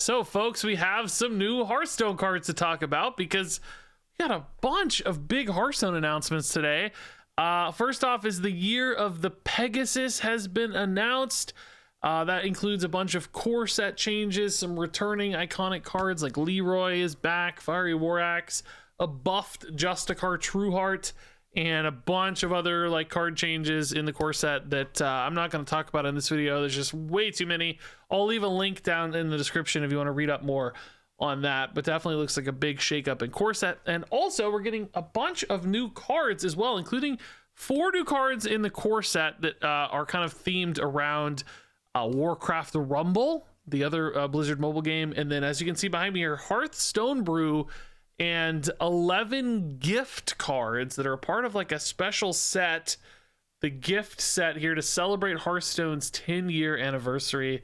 So, folks, we have some new Hearthstone cards to talk about because we got a bunch of big Hearthstone announcements today. First off is the year of the Pegasus has been announced. That includes a bunch of core set changes, some returning iconic cards like Leroy is back, Fiery War Axe, a buffed Justicar Trueheart, and a bunch of other like card changes in the core set that I'm not going to talk about in this video. There's just way too many. I'll leave a link down in the description if you want to read up more on that, but definitely looks like a big shakeup in core set. And also we're getting a bunch of new cards as well, including 4 new cards in the core set that are kind of themed around Warcraft the Rumble, the other Blizzard mobile game. And then as you can see behind me here, Hearthstone Brew and 11 gift cards that are a part of like a special set, the gift set here to celebrate Hearthstone's 10-year anniversary.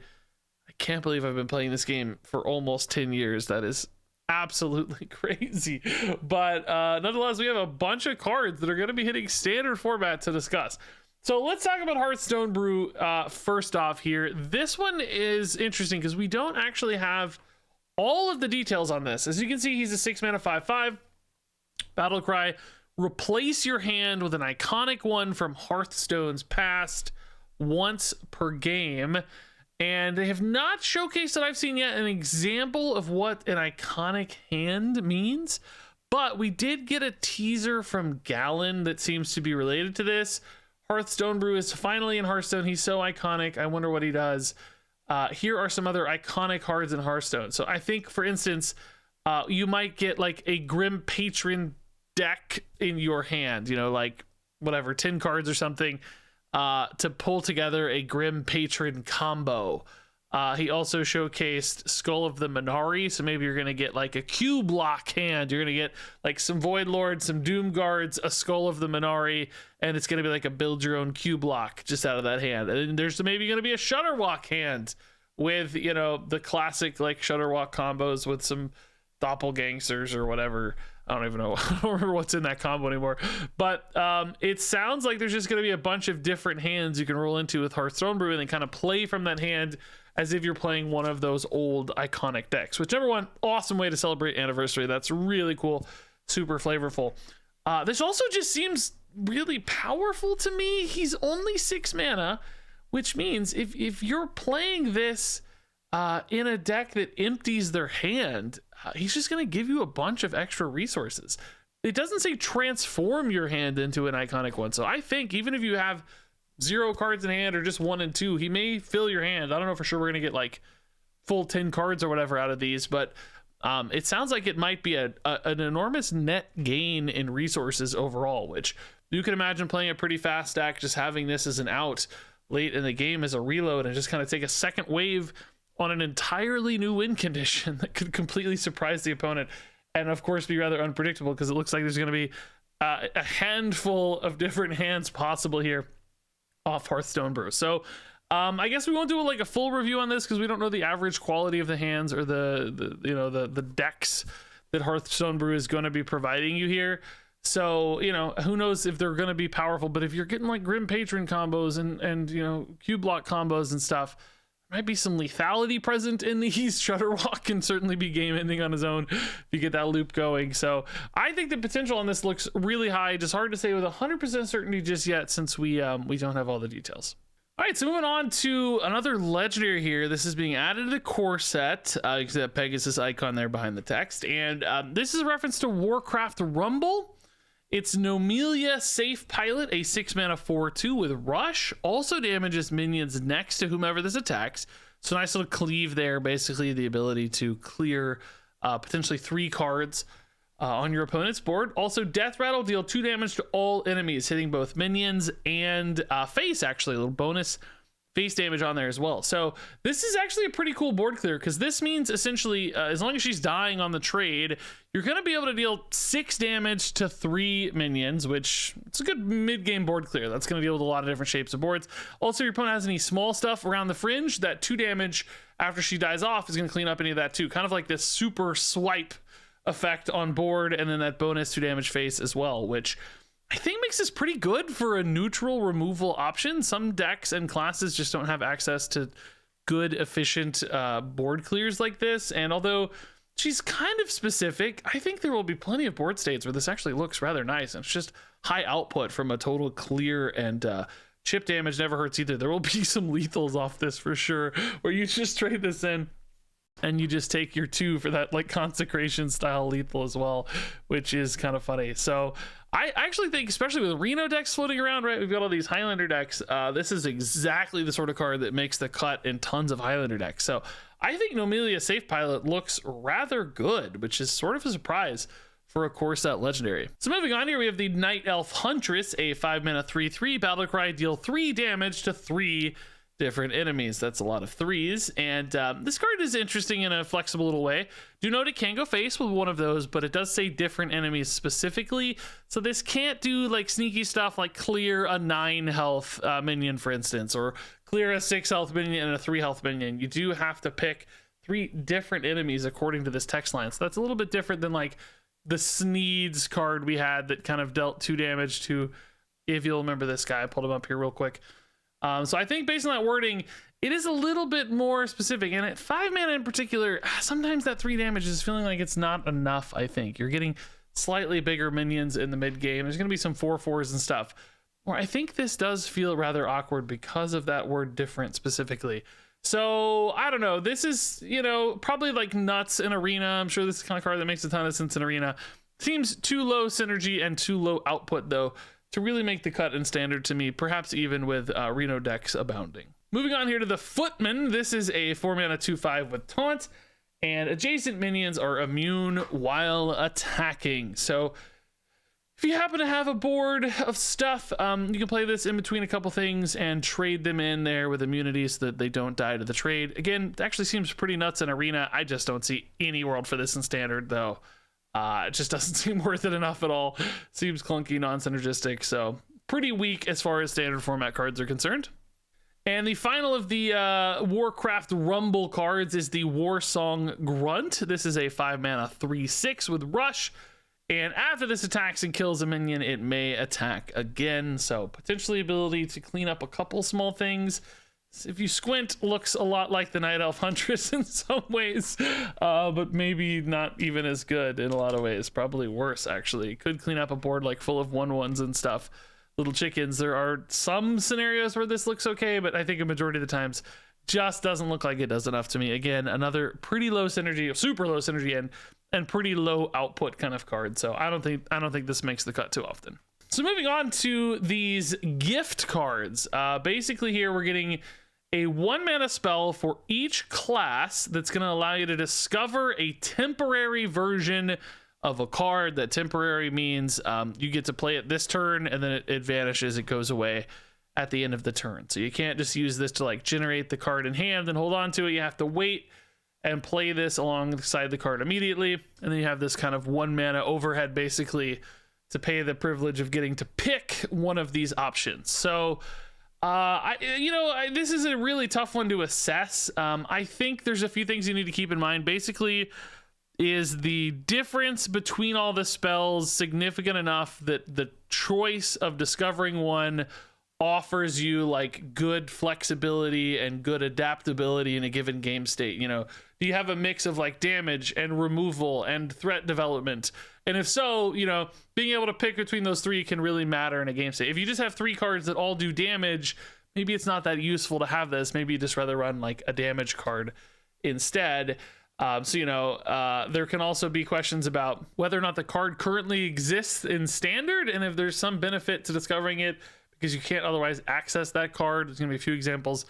I can't believe I've been playing this game for almost 10 years. That is absolutely crazy. But nonetheless, we have a bunch of cards that are going to be hitting standard format to discuss. So let's talk about Hearthstone Brew first off here. This one is interesting because we don't actually have all of the details on this. As you can see, he's a 6-mana 5/5 battle cry. Replace your hand with an iconic one from Hearthstone's past once per game. And they have not showcased that I've seen yet an example of what an iconic hand means. But we did get a teaser from Gallon that seems to be related to this. Hearthstone Brew is finally in Hearthstone. He's so iconic. I wonder what he does. Here are some other iconic cards in Hearthstone. So I think, for instance, you might get like a Grim Patron deck in your hand, you know, like whatever, 10 cards or something, to pull together a Grim Patron combo. He also showcased Skull of the Minari, so maybe you're going to get like a Q block hand. You're going to get like some Void Lord, some Doom Guards, a Skull of the Minari, and it's going to be like a build your own Q block just out of that hand. And there's maybe going to be a Shutterwalk hand with, you know, the classic like Shutterwalk combos with some doppelgangsters or whatever. I don't even know. I don't remember what's in that combo anymore. But it sounds like there's just going to be a bunch of different hands you can roll into with Hearthstone Brew and then kind of play from that hand as if you're playing one of those old iconic decks. Whichever one, awesome way to celebrate anniversary. That's really cool, super flavorful. This also just seems really powerful to me. He's only 6 mana, which means if you're playing this in a deck that empties their hand, he's just going to give you a bunch of extra resources. It doesn't say transform your hand into an iconic one. So I think even if you have 0 cards in hand or just 1 and 2, he may fill your hand. I don't know for sure we're going to get like full 10 cards or whatever out of these, but it sounds like it might be an enormous net gain in resources overall, which you can imagine playing a pretty fast deck, just having this as an out late in the game as a reload and just kind of take a second wave on an entirely new win condition that could completely surprise the opponent and of course be rather unpredictable, because it looks like there's going to be a handful of different hands possible here off Hearthstone Brew. So I guess we won't do like a full review on this because we don't know the average quality of the hands or the decks that Hearthstone Brew is going to be providing you here. So, you know, who knows if they're going to be powerful, but if you're getting like Grim Patron combos and you know, Q block combos and stuff, there might be some lethality present in these. Shutterwalk can certainly be game ending on his own if you get that loop going. So I think the potential on this looks really high. Just hard to say with 100% certainty just yet, since we don't have all the details. All right, so moving on to another legendary here. This is being added to the core set. You see that Pegasus icon there behind the text. And this is a reference to Warcraft Rumble. It's Nomelia Safe Pilot, a 6-mana 4/2 with Rush. Also damages minions next to whomever this attacks. So nice little cleave there, basically the ability to clear potentially 3 cards on your opponent's board. Also Death Rattle, deal 2 damage to all enemies, hitting both minions and face, actually. A little bonus face damage on there as well. So this is actually a pretty cool board clear, because this means essentially as long as she's dying on the trade, you're going to be able to deal 6 damage to 3 minions, which it's a good mid-game board clear. That's going to deal with a lot of different shapes of boards. Also, your opponent has any small stuff around the fringe, that 2 damage after she dies off is going to clean up any of that too. Kind of like this super swipe effect on board, and then that bonus 2 damage face as well, which I think makes this pretty good for a neutral removal option. Some decks and classes just don't have access to good, efficient board clears like this. And although she's kind of specific, I think there will be plenty of board states where this actually looks rather nice. And it's just high output from a total clear, and chip damage never hurts either. There will be some lethals off this for sure, where you just trade this in and you just take your 2 for that like consecration style lethal as well, which is kind of funny. So I actually think, especially with Reno decks floating around, right, we've got all these Highlander decks, this is exactly the sort of card that makes the cut in tons of Highlander decks. So I think Nomelia Safe Pilot looks rather good, which is sort of a surprise for a core set legendary. So moving on here, we have the Night Elf Huntress, a 5-mana 3/3 battle cry, deal 3 damage to 3 different enemies. That's a lot of 3s, and this card is interesting in a flexible little way. Do note it can go face with one of those, but it does say different enemies specifically, so this can't do like sneaky stuff like clear a 9 health minion, for instance, or clear a 6 health minion and a 3 health minion. You do have to pick 3 different enemies according to this text line, so that's a little bit different than like the Sneeds card we had that kind of dealt 2 damage to, if you'll remember this guy. I pulled him up here real quick. So I think based on that wording, it is a little bit more specific. And at 5 mana in particular, sometimes that 3 damage is feeling like it's not enough, I think. You're getting slightly bigger minions in the mid game. There's going to be some 4/4s and stuff. Or I think this does feel rather awkward because of that word different specifically. So I don't know. This is, you know, probably like nuts in Arena. I'm sure this is the kind of card that makes a ton of sense in Arena. Seems too low synergy and too low output, though, to really make the cut in Standard to me, perhaps even with Reno decks abounding. Moving on here to the Footman. This is a 4-mana 2/5 with Taunt, and adjacent minions are immune while attacking. So if you happen to have a board of stuff, you can play this in between a couple things and trade them in there with immunity so that they don't die to the trade. Again, it actually seems pretty nuts in Arena. I just don't see any world for this in Standard, though. It just doesn't seem worth it enough at all. Seems clunky, non-synergistic, so pretty weak as far as Standard format cards are concerned. And the final of the Warcraft Rumble cards is the Warsong Grunt. This is a 5-mana 3/6 with Rush, and after this attacks and kills a minion, it may attack again, so potentially ability to clean up a couple small things. If you squint, looks a lot like the Night Elf Huntress in some ways, but maybe not even as good in a lot of ways. Probably worse, actually. Could clean up a board like full of 1/1s and stuff. Little chickens. There are some scenarios where this looks okay, but I think a majority of the times just doesn't look like it does enough to me. Again, another pretty low synergy, super low synergy, and pretty low output kind of card. So I don't think this makes the cut too often. So moving on to these gift cards. Basically here we're getting a 1-mana spell for each class that's going to allow you to discover a temporary version of a card. That temporary means you get to play it this turn, and then it vanishes, it goes away at the end of the turn. So you can't just use this to like generate the card in hand and hold on to it. You have to wait and play this alongside the card immediately, and then you have this kind of 1-mana overhead basically to pay the privilege of getting to pick one of these options. So this is a really tough one to assess. I think there's a few things you need to keep in mind. Basically, is the difference between all the spells significant enough that the choice of discovering one offers you like good flexibility and good adaptability in a given game state? You know, do you have a mix of like damage and removal and threat development? And if so, you know, being able to pick between those 3 can really matter in a game state. If you just have 3 cards that all do damage, maybe it's not that useful to have this. Maybe you just rather run like a damage card instead. There can also be questions about whether or not the card currently exists in Standard, and if there's some benefit to discovering it because you can't otherwise access that card. There's going to be a few examples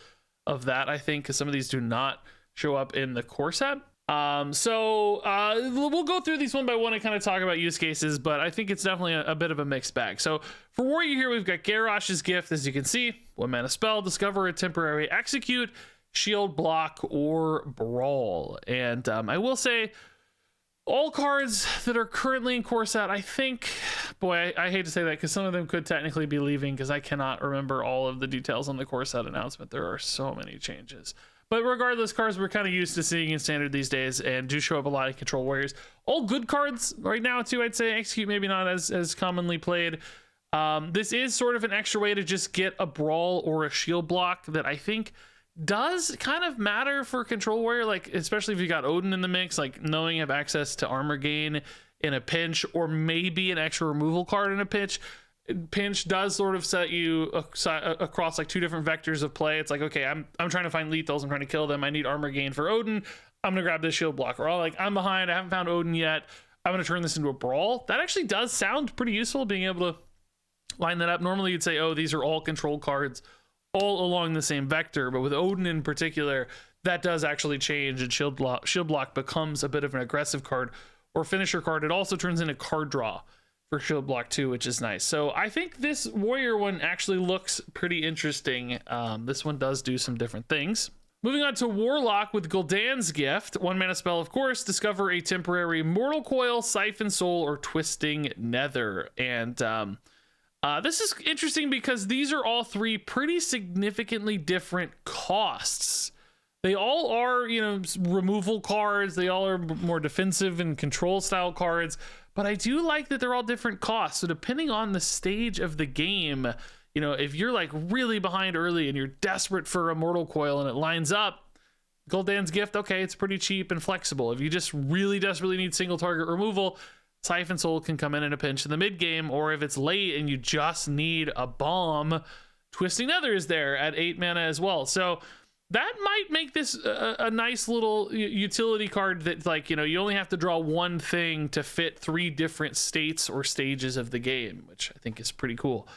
of that, I think, because some of these do not show up in the core set. We'll go through these one by one and kind of talk about use cases, but I think it's definitely a bit of a mixed bag. So for Warrior here, we've got Garrosh's Gift, as you can see, 1-mana spell, discover a temporary execute, shield, block, or brawl. And I will say, all cards that are currently in core set, I think, boy, I hate to say that because some of them could technically be leaving because I cannot remember all of the details on the core set announcement. There are so many changes. But regardless, cards we're kind of used to seeing in Standard these days and do show up a lot in Control Warriors. All good cards right now, too, I'd say. Execute maybe not as commonly played. This is sort of an extra way to just get a brawl or a shield block that I think does kind of matter for Control Warrior, like especially if you got Odin in the mix, like knowing you have access to armor gain in a pinch, or maybe an extra removal card in a pinch does sort of set you across like two different vectors of play. It's like, okay, I'm trying to find lethals, I'm trying to kill them, I need armor gain for Odin, I'm gonna grab this shield blocker. Or like, I'm behind, I haven't found Odin yet, I'm gonna turn this into a brawl. That actually does sound pretty useful, being able to line that up. Normally you'd say, oh, these are all control cards all along the same vector, but with Odin in particular, that does actually change, and shield block becomes a bit of an aggressive card or finisher card. It also turns into card draw for shield block too, which is nice. So I think this warrior one actually looks pretty interesting. This one does do some different things. Moving on to Warlock with Gul'dan's Gift. 1 mana spell, of course. Discover a temporary Mortal Coil, Siphon Soul, or Twisting Nether. And this is interesting because these are all three pretty significantly different costs. They all are, you know, removal cards. They all are more defensive and control style cards. But I do like that they're all different costs. So depending on the stage of the game, you know, if you're like really behind early and you're desperate for a Mortal Coil and it lines up, Gul'dan's Gift, okay, it's pretty cheap and flexible. If you just really desperately need single target removal, Siphon Soul can come in a pinch in the mid game. Or if it's late and you just need a bomb, Twisting Nether is there at 8 mana as well. So that might make this a nice little utility card that, like, you know, you only have to draw one thing to fit 3 different states or stages of the game, which I think is pretty cool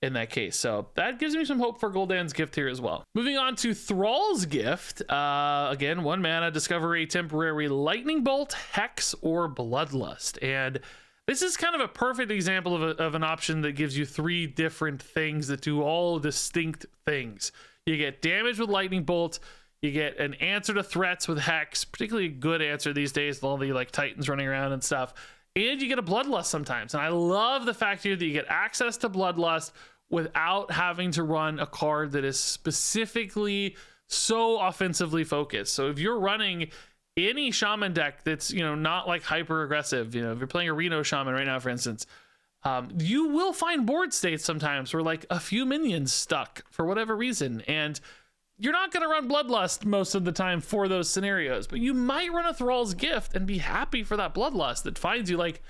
in that case. So that gives me some hope for Gul'dan's Gift here as well. Moving on to Thrall's Gift. Again, 1 mana, discover a temporary Lightning Bolt, Hex, or Bloodlust. And this is kind of a perfect example of an option that gives you 3 different things that do all distinct things. You get damage with Lightning Bolt, you get an answer to threats with Hex, particularly a good answer these days with all the like Titans running around and stuff, and you get a Bloodlust sometimes. And I love the fact here that you get access to Bloodlust without having to run a card that is specifically so offensively focused. So if you're running any shaman deck that's, you know, not like hyper aggressive, you know, if you're playing a Reno shaman right now, for instance, you will find board states sometimes where like a few minions stuck for whatever reason, and you're not going to run Bloodlust most of the time for those scenarios, but you might run a Thrall's Gift and be happy for that Bloodlust that finds you like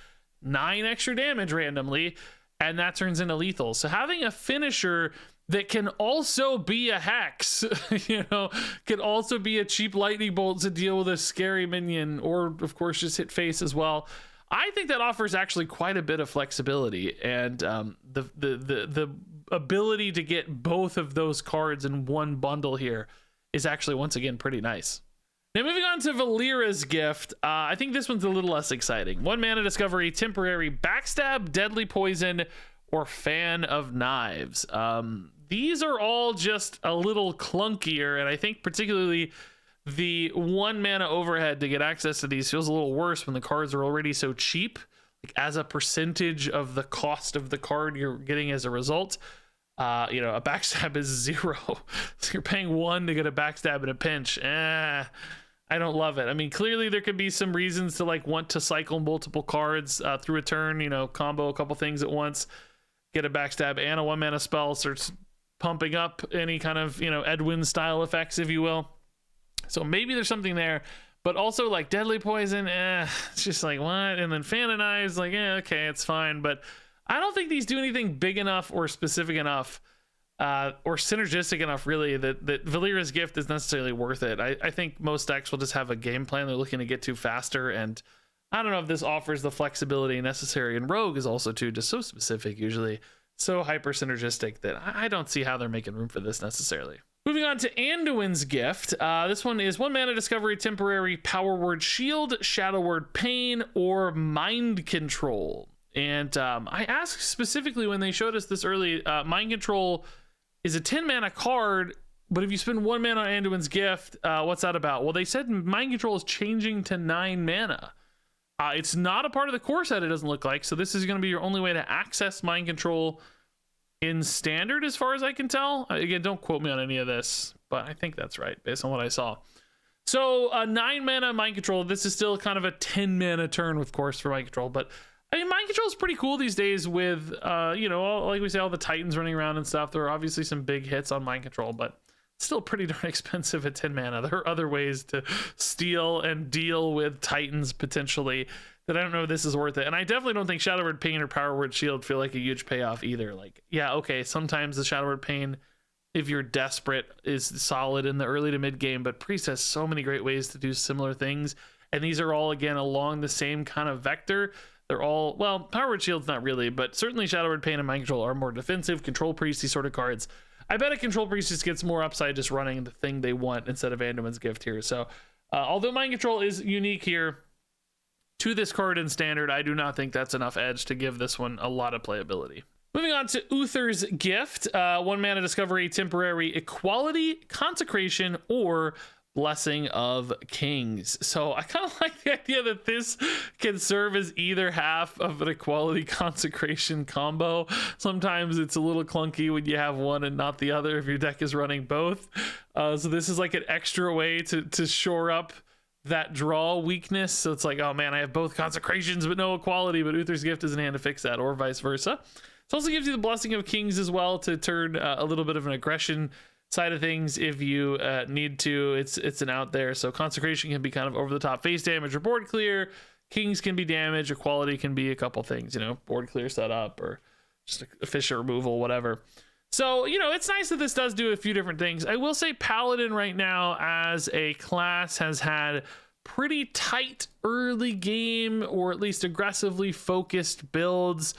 9 extra damage randomly, and that turns into lethal. So having a finisher that can also be a Hex, you know, can also be a cheap Lightning Bolt to deal with a scary minion, or of course just hit face as well. I think that offers actually quite a bit of flexibility, and the ability to get both of those cards in one bundle here is actually once again pretty nice. Now moving on to Valeera's Gift, I think this one's a little less exciting. 1 mana, discover a temporary Backstab, Deadly Poison, or Fan of Knives. These are all just a little clunkier, and I think particularly the 1 mana overhead to get access to these feels a little worse when the cards are already so cheap, like as a percentage of the cost of the card you're getting as a result. You know, a Backstab is 0, so you're paying 1 to get a Backstab in a pinch. I don't love it. I mean, clearly there could be some reasons to like want to cycle multiple cards through a turn, you know, combo a couple things at once, get a Backstab and a 1 mana spell, starts pumping up any kind of, you know, Edwin style effects, if you will. So maybe there's something there, but also like Deadly Poison, it's just like, what? And then Fan of Knives, like, okay, it's fine. But I don't think these do anything big enough or specific enough or synergistic enough, really, that Valeera's Gift is necessarily worth it. I think most decks will just have a game plan they're looking to get to faster, and I don't know if this offers the flexibility necessary. And Rogue is also, too, just so specific, usually so hyper synergistic, that I don't see how they're making room for this necessarily. Moving on to Anduin's Gift. This one is 1 mana, discovery, temporary Power Word Shield, Shadow Word Pain, or Mind Control. And I asked specifically when they showed us this early, Mind Control is a 10 mana card, but if you spend 1 mana on Anduin's Gift, what's that about? Well, they said Mind Control is changing to 9 mana. It's not a part of the core set, it doesn't look like, so this is going to be your only way to access Mind Control in standard, as far as I can tell. Again, don't quote me on any of this, but I think that's right based on what I saw. So 9 mana Mind Control. This is still kind of a 10 mana turn, of course, for Mind Control, but I mean, Mind Control is pretty cool these days with, you know, like we say, all the Titans running around and stuff. There are obviously some big hits on Mind Control, but still pretty darn expensive at 10 mana. There are other ways to steal and deal with Titans potentially that I don't know if this is worth it. And I definitely don't think Shadow Word Pain or Power Word Shield feel like a huge payoff either. Like, yeah, okay, sometimes the Shadow Word Pain, if you're desperate, is solid in the early to mid game, but Priest has so many great ways to do similar things. And these are all, again, along the same kind of vector. They're all, well, Power Word Shield's not really, but certainly Shadow Word Pain and Mind Control are more defensive. Control Priest, these sort of cards. I bet a Control Priest just gets more upside just running the thing they want instead of Anduin's Gift here. So, although Mind Control is unique here to this card in Standard, I do not think that's enough edge to give this one a lot of playability. Moving on to Uther's Gift. 1 mana, discover a temporary Equality, Consecration, or Blessing of Kings. So I kind of like the idea that this can serve as either half of an Equality Consecration combo. Sometimes it's a little clunky when you have one and not the other if your deck is running both. So this is like an extra way to shore up that draw weakness. So it's like, oh man, I have both Consecrations but no Equality, but Uther's Gift is in hand to fix that, or vice versa. It also gives you the Blessing of Kings as well to turn a little bit of an aggression side of things if you need to. It's an out there. So Consecration can be kind of over the top face damage or board clear. Kings can be damage. Equality can be a couple things, you know, board clear setup or just a Fisher removal, whatever. So, you know, it's nice that this does do a few different things. I will say Paladin right now as a class has had pretty tight early game, or at least aggressively focused builds.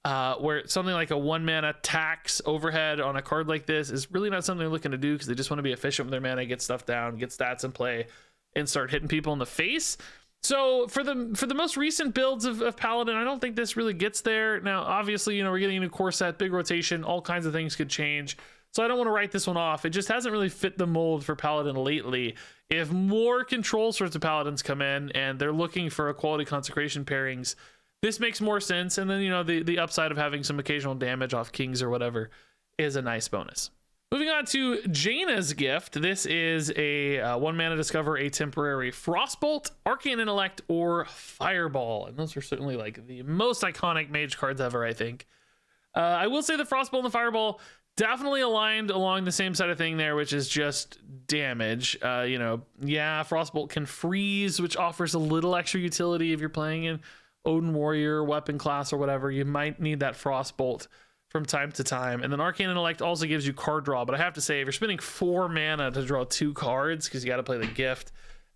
Where something like a 1 mana tax overhead on a card like this is really not something they're looking to do, because they just want to be efficient with their mana, get stuff down, get stats in play, and start hitting people in the face. So for the most recent builds of Paladin, I don't think this really gets there. Now, obviously, you know, we're getting a new core set, big rotation, all kinds of things could change. So I don't want to write this one off. It just hasn't really fit the mold for Paladin lately. If more control sorts of Paladins come in and they're looking for Equality Consecration pairings, this makes more sense. And then, you know, the upside of having some occasional damage off Kings or whatever is a nice bonus. Moving on to Jaina's Gift. This is a 1 mana, discover a temporary Frostbolt, Arcane Intellect, or Fireball. And those are certainly like the most iconic mage cards ever, I think. I will say the Frostbolt and the Fireball definitely aligned along the same side of thing there, which is just damage. You know, yeah, Frostbolt can freeze, which offers a little extra utility if you're playing in Odin Warrior, weapon class, or whatever. You might need that Frostbolt from time to time. And then Arcane Intellect also gives you card draw, but I have to say, if you're spending 4 mana to draw 2 cards because you got to play the gift,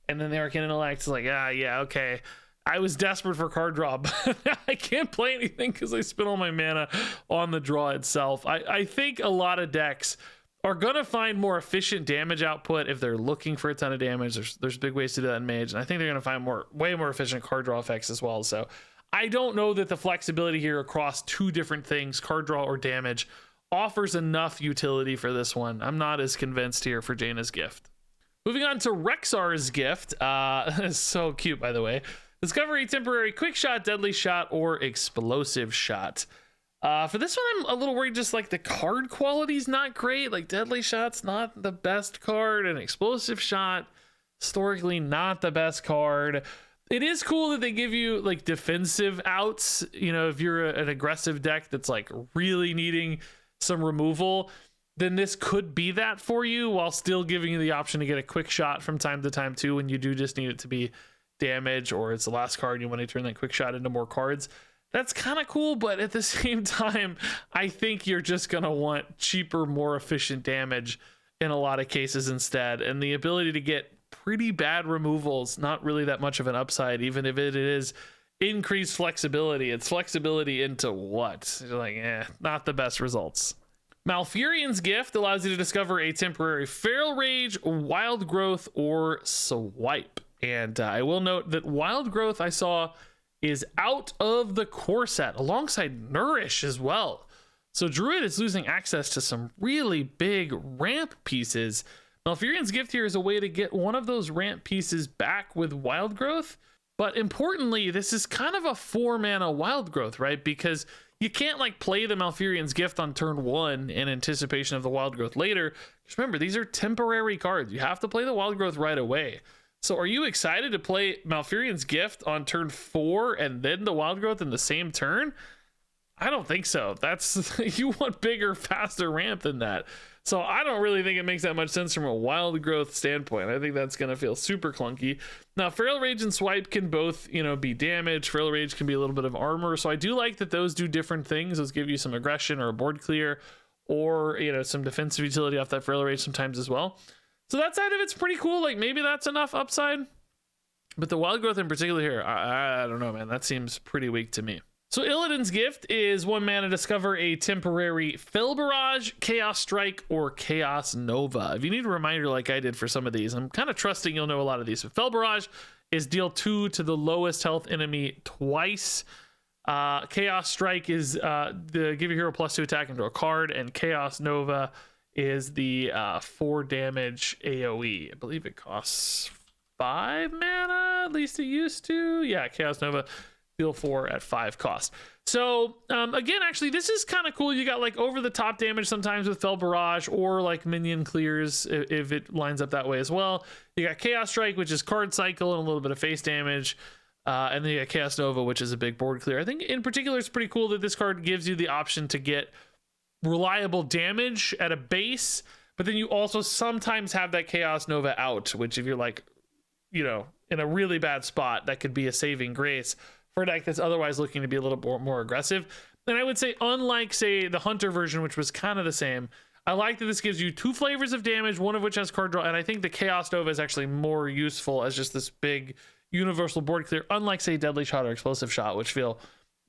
and then the Arcane Intellect is like, yeah, okay, I was desperate for card draw, but I can't play anything because I spent all my mana on the draw itself. I think a lot of decks are gonna find more efficient damage output if they're looking for a ton of damage. There's big ways to do that in Mage, and I think they're gonna find way more efficient card draw effects as well. So I don't know that the flexibility here across 2 different things, card draw or damage, offers enough utility for this one. I'm not as convinced here for Jaina's Gift. Moving on to Rexar's Gift. It's so cute, by the way. Discover a temporary Quick Shot, Deadly Shot, or Explosive Shot. For this one, I'm a little worried, just like the card quality's not great. Like Deadly Shot's not the best card, and Explosive Shot, historically not the best card. It is cool that they give you like defensive outs, you know, if you're an aggressive deck that's like really needing some removal, then this could be that for you, while still giving you the option to get a Quick Shot from time to time too, when you do just need it to be damage, or it's the last card and you want to turn that Quick Shot into more cards. That's kind of cool, but at the same time, I think you're just going to want cheaper, more efficient damage in a lot of cases instead. And the ability to get pretty bad removals, not really that much of an upside, even if it is increased flexibility. It's flexibility into what? You're like, not the best results. Malfurion's Gift allows you to discover a temporary Feral Rage, Wild Growth, or Swipe. And I will note that Wild Growth I saw is out of the core set alongside Nourish as well. So Druid is losing access to some really big ramp pieces. Malfurion's Gift here is a way to get one of those ramp pieces back with Wild Growth. But importantly, this is kind of a 4 mana Wild Growth, right? Because you can't like play the Malfurion's Gift on turn 1 in anticipation of the Wild Growth later. Just remember, these are temporary cards. You have to play the Wild Growth right away. So are you excited to play Malfurion's Gift on turn 4 and then the Wild Growth in the same turn? I don't think so. That's you want bigger, faster ramp than that. So I don't really think it makes that much sense from a wild growth standpoint. I think that's going to feel super clunky. Now, Feral Rage and Swipe can both, be damage. Feral Rage can be a little bit of armor. So I do like that those do different things. Those give you some aggression or a board clear, or, some defensive utility off that Feral Rage sometimes as well. So that side of it's pretty cool. Like maybe that's enough upside. But the wild growth in particular here, I don't know, man. That seems pretty weak to me. So Illidan's Gift is 1 mana, discover a temporary Fell Barrage, Chaos Strike, or Chaos Nova. If you need a reminder like I did for some of these, I'm kind of trusting you'll know a lot of these. But Fell Barrage is deal 2 to the lowest health enemy twice. Chaos Strike is the give your hero +2 attack into a card, and Chaos Nova is the 4 damage AoE. I believe it costs 5 mana, at least it used to. Yeah, Chaos Nova. Deal 4 at 5 cost. So again, actually, this is kind of cool. You got like over the top damage sometimes with Fell Barrage, or like minion clears if it lines up that way as well. You got Chaos Strike, which is card cycle and a little bit of face damage. And then you got Chaos Nova, which is a big board clear. I think in particular, it's pretty cool that this card gives you the option to get reliable damage at a base, but then you also sometimes have that Chaos Nova out, which if you're like, in a really bad spot, that could be a saving grace for a deck that's otherwise looking to be a little more aggressive. And I would say, unlike, say, the Hunter version, which was kind of the same, I like that this gives you 2 flavors of damage, one of which has card draw, and I think the Chaos Nova is actually more useful as just this big universal board clear, unlike, say, Deadly Shot or Explosive Shot, which feel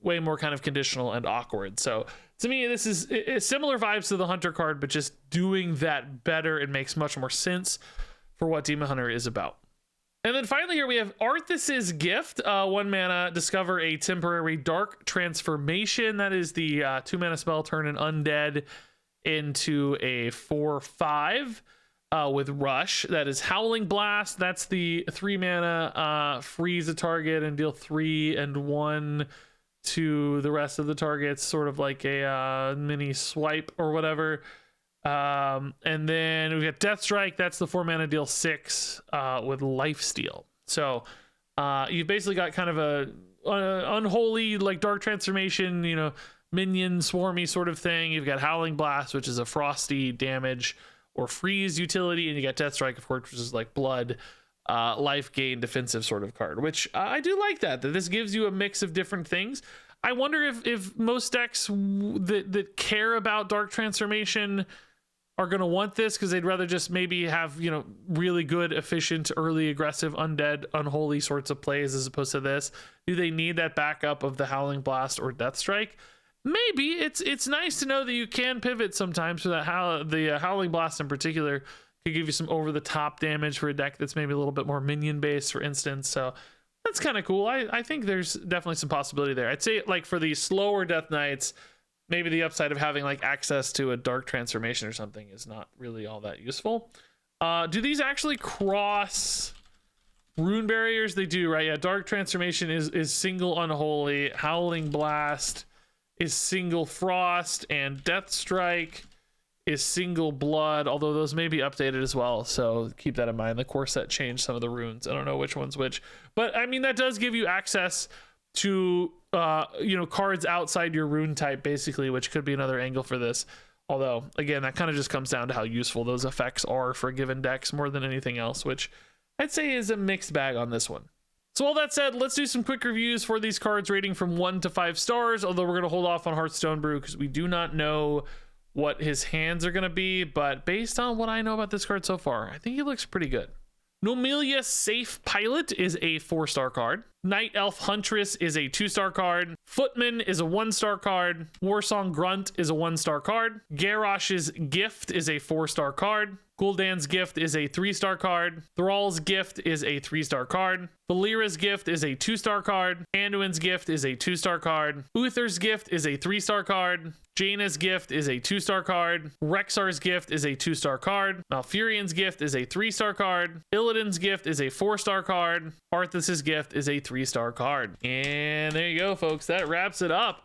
way more kind of conditional and awkward. So to me, this is similar vibes to the Hunter card, but just doing that better. It makes much more sense for what Demon Hunter is about. And then finally here we have Arthas's Gift, 1 mana, discover a temporary Dark Transformation. That is the 2 mana spell, turn an undead into a 4/5 with Rush. That is Howling Blast. That's the 3 mana, freeze a target and deal 3 and 1 to the rest of the targets, sort of like a mini swipe or whatever. And then we got Death Strike. That's the 4 mana, deal 6 with Lifesteal. So you've basically got kind of a unholy like Dark Transformation, minion swarmy sort of thing. You've got Howling Blast, which is a frosty damage or freeze utility, and you got Death Strike, of course, which is like blood, life gain, defensive sort of card, which I do like that this gives you a mix of different things. I wonder if most decks that care about Dark Transformation are going to want this, because they'd rather just maybe have, really good, efficient, early, aggressive, undead, unholy sorts of plays as opposed to this. Do they need that backup of the Howling Blast or Death Strike? Maybe. It's nice to know that you can pivot sometimes, so that the Howling Blast in particular could give you some over-the-top damage for a deck that's maybe a little bit more minion-based, for instance. So that's kind of cool. I think there's definitely some possibility there. I'd say, like, for the slower Death Knights, maybe the upside of having like access to a Dark Transformation or something is not really all that useful. Do these actually cross rune barriers? They do, right? Yeah, Dark Transformation is single Unholy, Howling Blast is single Frost, and Death Strike is single Blood, although those may be updated as well, so keep that in mind. The core set changed some of the runes. I don't know which one's which, but I mean, that does give you access to cards outside your rune type, basically, which could be another angle for this. Although, again, that kind of just comes down to how useful those effects are for given decks more than anything else, which I'd say is a mixed bag on this one. So all that said, let's do some quick reviews for these cards rating from 1 to 5 stars, although we're going to hold off on Hearthstone Brew because we do not know what his hands are going to be, but based on what I know about this card so far, I think he looks pretty good. Nomelia Safe Pilot is a 4-star card. Night Elf Huntress is a 2-star card. Footman is a 1-star card. Warsong Grunt is a 1-star card. Garrosh's Gift is a 4-star card. Gul'dan's Gift is a 3-star card. Thrall's Gift is a 3-star card. Valera's Gift is a 2-star card. Anduin's Gift is a 2-star card. Uther's Gift is a 3-star card. Jaina's Gift is a 2-star card. Rexar's Gift is a 2-star card. Malfurion's Gift is a 3-star card. Illidan's Gift is a 4-star card. Arthas's Gift is a 3-star card. And there you go, folks. That wraps it up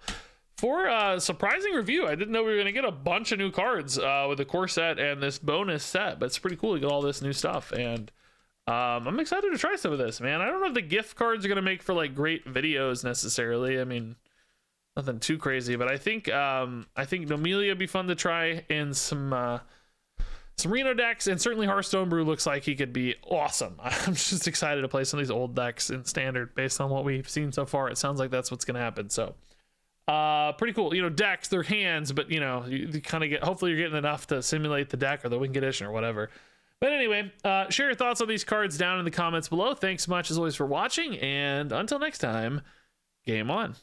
for a surprising review. I didn't know we were going to get a bunch of new cards with the core set and this bonus set, but it's pretty cool to get all this new stuff. And I'm excited to try some of this, man. I don't know if the gift cards are going to make for like great videos necessarily. I mean, Nothing too crazy, but I think Nomelia would be fun to try in some Reno decks, and certainly Hearthstone Brew looks like he could be awesome. I'm just excited to play some of these old decks in Standard based on what we've seen so far. It sounds like that's what's going to happen. So pretty cool. You know, decks, they're hands, but you know, you kind of get, hopefully you're getting enough to simulate the deck or the win condition or whatever. But anyway, share your thoughts on these cards down in the comments below. Thanks so much as always for watching, and until next time, game on.